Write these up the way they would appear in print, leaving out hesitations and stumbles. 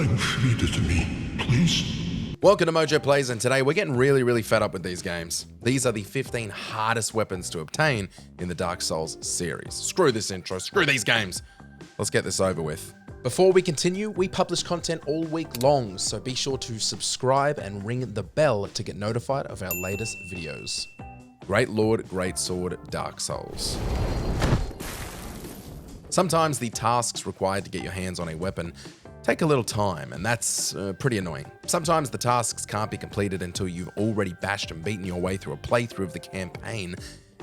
bring Friede to me, please? Welcome to MojoPlays, and today we're getting really fed up with these games. These are the 15 hardest weapons to obtain in the Dark Souls series. Screw this intro, screw these games. Let's get this over with. Before we continue, we publish content all week long, so be sure to subscribe and ring the bell to get notified of our latest videos. Great Lord, Greatsword, Dark Souls. Sometimes the tasks required to get your hands on a weapon take a little time, and that's pretty annoying. Sometimes the tasks can't be completed until you've already bashed and beaten your way through a playthrough of the campaign,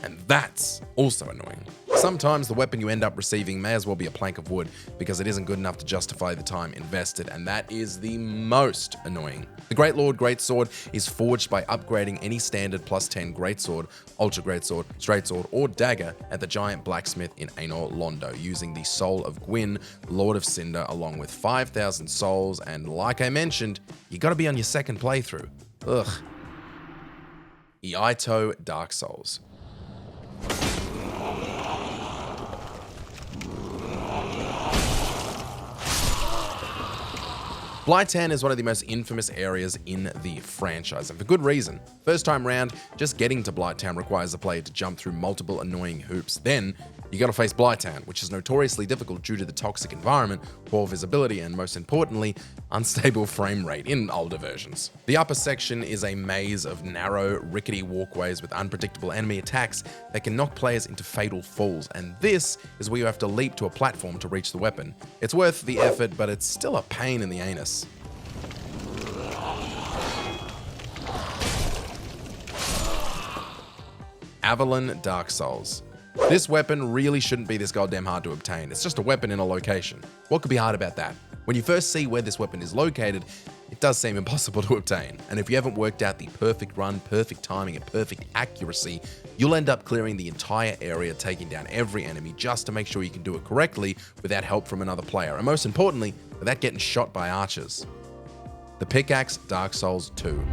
and that's also annoying. Sometimes the weapon you end up receiving may as well be a plank of wood because it isn't good enough to justify the time invested, and that is the most annoying. The Great Lord Greatsword is forged by upgrading any standard plus 10 Greatsword, Ultra Greatsword, Straight Sword, or Dagger at the giant blacksmith in Anor Londo using the Soul of Gwyn, Lord of Cinder, along with 5,000 souls, and like I mentioned, you gotta be on your second playthrough. Ugh. Iaito Dark Souls. Blytan is one of the most infamous areas in the franchise, and for good reason. First time round, just getting to Blytan requires the player to jump through multiple annoying hoops. Then, you gotta face Blytan, which is notoriously difficult due to the toxic environment, poor visibility, and most importantly, unstable frame rate in older versions. The upper section is a maze of narrow, rickety walkways with unpredictable enemy attacks that can knock players into fatal falls, and this is where you have to leap to a platform to reach the weapon. It's worth the effort, but it's still a pain in the anus. Avelyn Dark Souls. This weapon really shouldn't be this goddamn hard to obtain. It's just a weapon in a location. What could be hard about that? When you first see where this weapon is located, it does seem impossible to obtain. And if you haven't worked out the perfect run, perfect timing, and perfect accuracy, you'll end up clearing the entire area, taking down every enemy just to make sure you can do it correctly without help from another player. And most importantly, without getting shot by archers. The Pickaxe Dark Souls 2.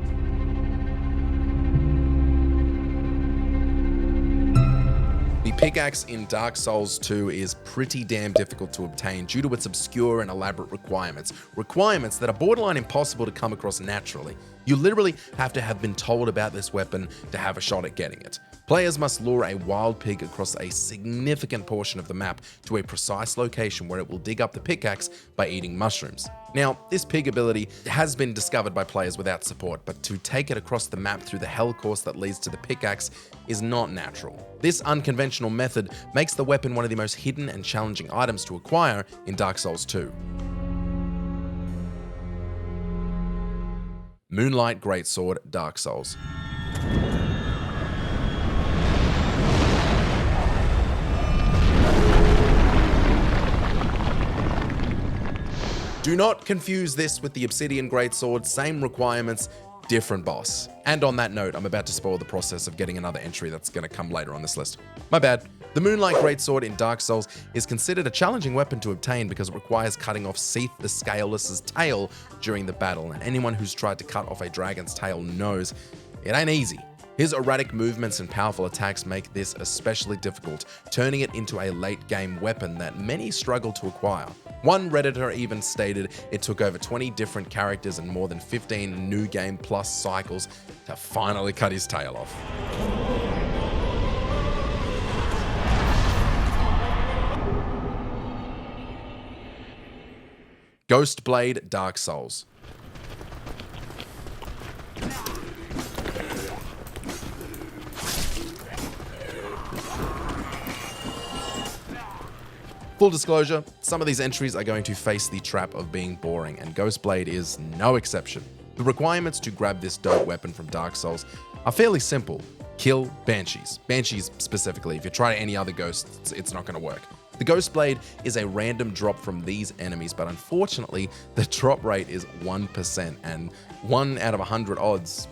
The pickaxe in Dark Souls 2 is pretty damn difficult to obtain due to its obscure and elaborate requirements. Requirements that are borderline impossible to come across naturally. You literally have to have been told about this weapon to have a shot at getting it. Players must lure a wild pig across a significant portion of the map to a precise location where it will dig up the pickaxe by eating mushrooms. Now, this pig ability has been discovered by players without support, but to take it across the map through the hell course that leads to the pickaxe is not natural. This unconventional method makes the weapon one of the most hidden and challenging items to acquire in Dark Souls 2. Moonlight Greatsword, Dark Souls. Do not confuse this with the Obsidian Greatsword, same requirements, different boss. And on that note, I'm about to spoil the process of getting another entry that's going to come later on this list. My bad. The Moonlight Greatsword in Dark Souls is considered a challenging weapon to obtain because it requires cutting off Scythe the Scaleless's tail during the battle, and anyone who's tried to cut off a dragon's tail knows it ain't easy. His erratic movements and powerful attacks make this especially difficult, turning it into a late-game weapon that many struggle to acquire. One Redditor even stated it took over 20 different characters and more than 15 new game plus cycles to finally cut his tail off. Ghostblade Dark Souls. Full disclosure, some of these entries are going to face the trap of being boring, and Ghostblade is no exception. The requirements to grab this dope weapon from Dark Souls are fairly simple. Kill Banshees. Banshees specifically. If you try any other ghosts, it's not going to work. The Ghostblade is a random drop from these enemies, but unfortunately, the drop rate is 1%, and 1 out of 100 odds,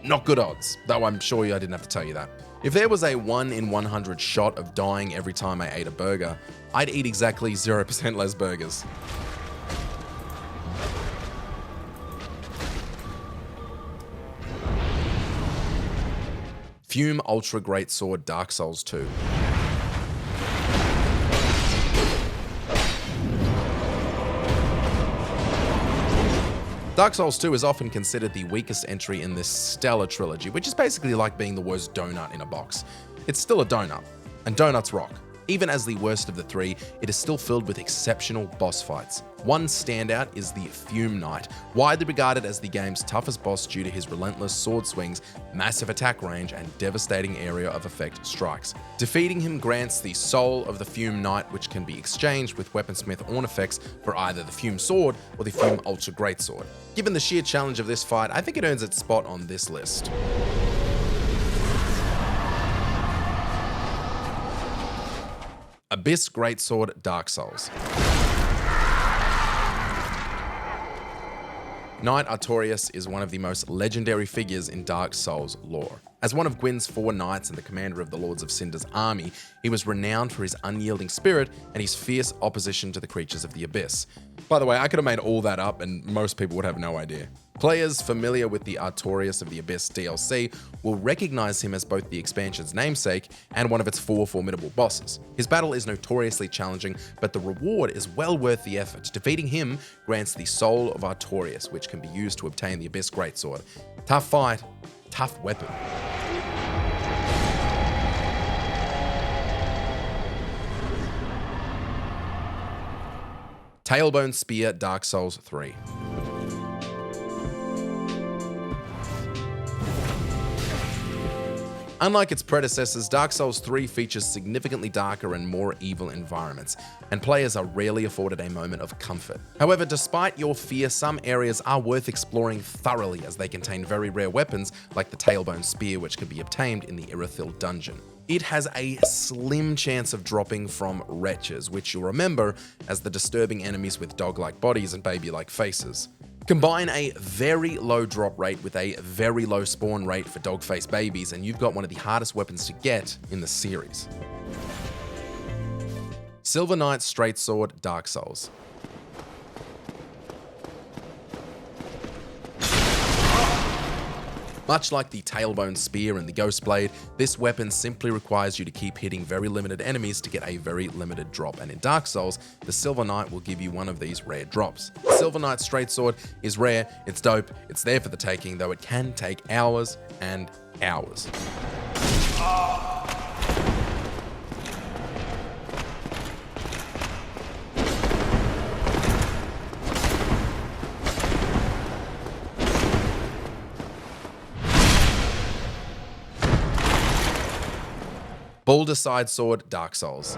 not good odds, though I'm sure I didn't have to tell you that. If there was a 1 in 100 shot of dying every time I ate a burger, I'd eat exactly 0% less burgers. Fume Ultra Greatsword, Dark Souls 2. Dark Souls 2 is often considered the weakest entry in this stellar trilogy, which is basically like being the worst donut in a box. It's still a donut, and donuts rock. Even as the worst of the three, it is still filled with exceptional boss fights. One standout is the Fume Knight, widely regarded as the game's toughest boss due to his relentless sword swings, massive attack range, and devastating area of effect strikes. Defeating him grants the soul of the Fume Knight, which can be exchanged with Weaponsmith Ornifex for either the Fume Sword or the Fume Ultra Greatsword. Given the sheer challenge of this fight, I think it earns its spot on this list. Abyss Greatsword Dark Souls. Knight Artorias is one of the most legendary figures in Dark Souls lore. As one of Gwyn's 4 knights and the commander of the Lords of Cinder's army, he was renowned for his unyielding spirit and his fierce opposition to the creatures of the Abyss. By the way, I could have made all that up and most people would have no idea. Players familiar with the Artorias of the Abyss DLC will recognize him as both the expansion's namesake and one of its 4 formidable bosses. His battle is notoriously challenging, but the reward is well worth the effort. Defeating him grants the soul of Artorias, which can be used to obtain the Abyss Greatsword. Tough fight, tough weapon. Tailbone Spear Dark Souls 3. Unlike its predecessors, Dark Souls 3 features significantly darker and more evil environments, and players are rarely afforded a moment of comfort. However, despite your fear, some areas are worth exploring thoroughly as they contain very rare weapons like the Tailbone Spear, which can be obtained in the Irithyll dungeon. It has a slim chance of dropping from wretches, which you'll remember as the disturbing enemies with dog-like bodies and baby-like faces. Combine a very low drop rate with a very low spawn rate for dog-face babies, and you've got one of the hardest weapons to get in the series. Silver Knight Straight Sword Dark Souls. Much like the Tailbone Spear and the Ghost Blade, this weapon simply requires you to keep hitting very limited enemies to get a very limited drop, and in Dark Souls, the Silver Knight will give you one of these rare drops. The Silver Knight Straight Sword is rare, it's dope, it's there for the taking, though it can take hours and hours. Boulder Side Sword Dark Souls.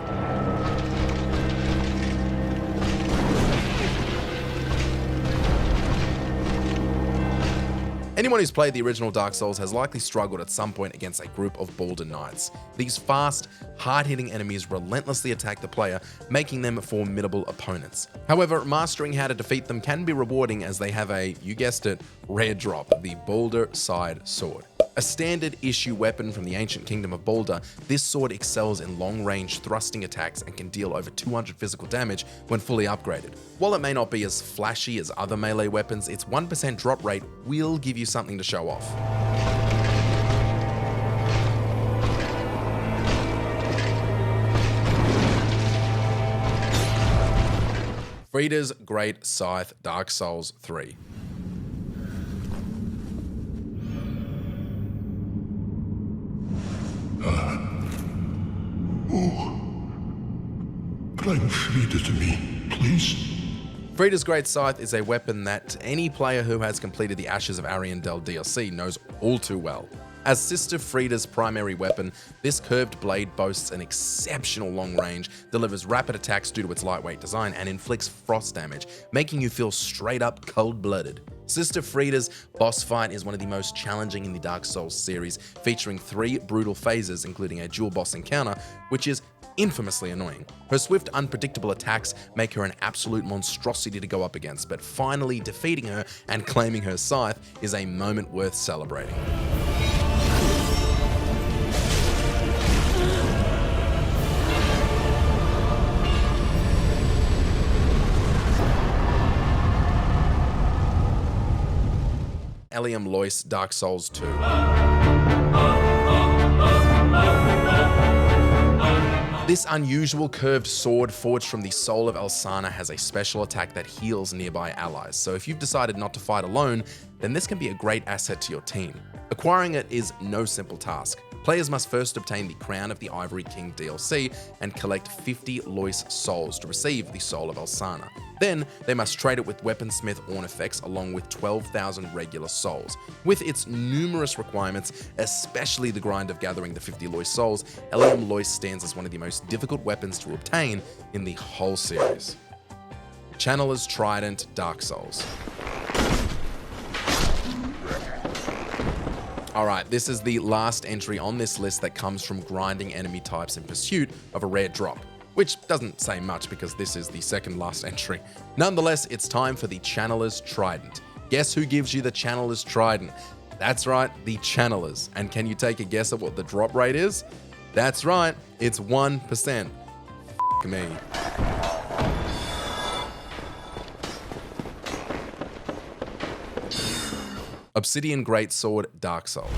Anyone who's played the original Dark Souls has likely struggled at some point against a group of Boulder Knights. These fast, hard-hitting enemies relentlessly attack the player, making them formidable opponents. However, mastering how to defeat them can be rewarding as they have a, you guessed it, rare drop, the Boulder Side Sword. A standard issue weapon from the ancient kingdom of Boulder, this sword excels in long-range thrusting attacks and can deal over 200 physical damage when fully upgraded. While it may not be as flashy as other melee weapons, its 1% drop rate will give you something to show off. Friede's Great Scythe Dark Souls 3. Bring Friede to me, please. Friede's Great Scythe is a weapon that any player who has completed the Ashes of Ariandel DLC knows all too well. As Sister Friede's primary weapon, this curved blade boasts an exceptional long range, delivers rapid attacks due to its lightweight design, and inflicts frost damage, making you feel straight up cold-blooded. Sister Friede's boss fight is one of the most challenging in the Dark Souls series, featuring 3 brutal phases, including a dual boss encounter, which is infamously annoying. Her swift, unpredictable attacks make her an absolute monstrosity to go up against, but finally defeating her and claiming her scythe is a moment worth celebrating. Eleum Loyce Dark Souls 2. This unusual curved sword forged from the soul of Elsana has a special attack that heals nearby allies, so if you've decided not to fight alone, then this can be a great asset to your team. Acquiring it is no simple task. Players must first obtain the Crown of the Ivory King DLC and collect 50 Loyce souls to receive the Soul of Elsana. Then, they must trade it with Weaponsmith Ornifex along with 12,000 regular souls. With its numerous requirements, especially the grind of gathering the 50 Loyce souls, Eleum Loyce stands as one of the most difficult weapons to obtain in the whole series. Channeler's Trident Dark Souls. Alright, this is the last entry on this list that comes from grinding enemy types in pursuit of a rare drop, which doesn't say much because this is the second last entry. Nonetheless, it's time for the Channeler's Trident. Guess who gives you the Channeler's Trident? That's right, the Channelers. And can you take a guess at what the drop rate is? That's right, it's 1%. F me. Obsidian Greatsword Dark Souls.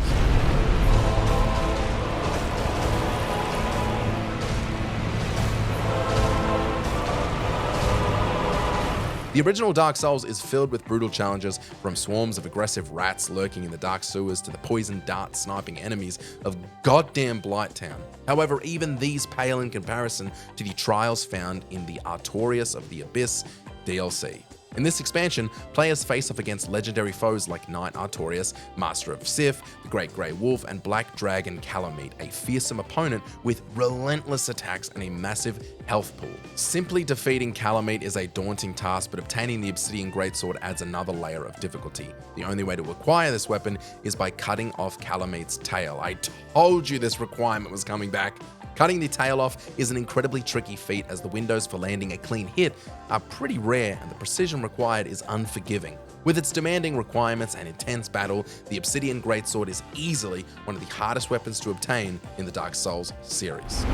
The original Dark Souls is filled with brutal challenges, from swarms of aggressive rats lurking in the dark sewers to the poison dart sniping enemies of goddamn Blighttown. However, even these pale in comparison to the trials found in the Artorias of the Abyss DLC. In this expansion, players face off against legendary foes like Knight Artorias, Master of Scythe, the Great Grey Wolf, and Black Dragon Calamite, a fearsome opponent with relentless attacks and a massive health pool. Simply defeating Calamite is a daunting task, but obtaining the Obsidian Greatsword adds another layer of difficulty. The only way to acquire this weapon is by cutting off Calamite's tail. I told you this requirement was coming back. Cutting the tail off is an incredibly tricky feat, as the windows for landing a clean hit are pretty rare and the precision required is unforgiving. With its demanding requirements and intense battle, the Obsidian Greatsword is easily one of the hardest weapons to obtain in the Dark Souls series.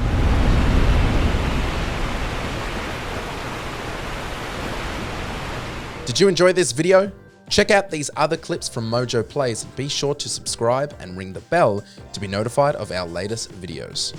Did you enjoy this video? Check out these other clips from MojoPlays and be sure to subscribe and ring the bell to be notified of our latest videos.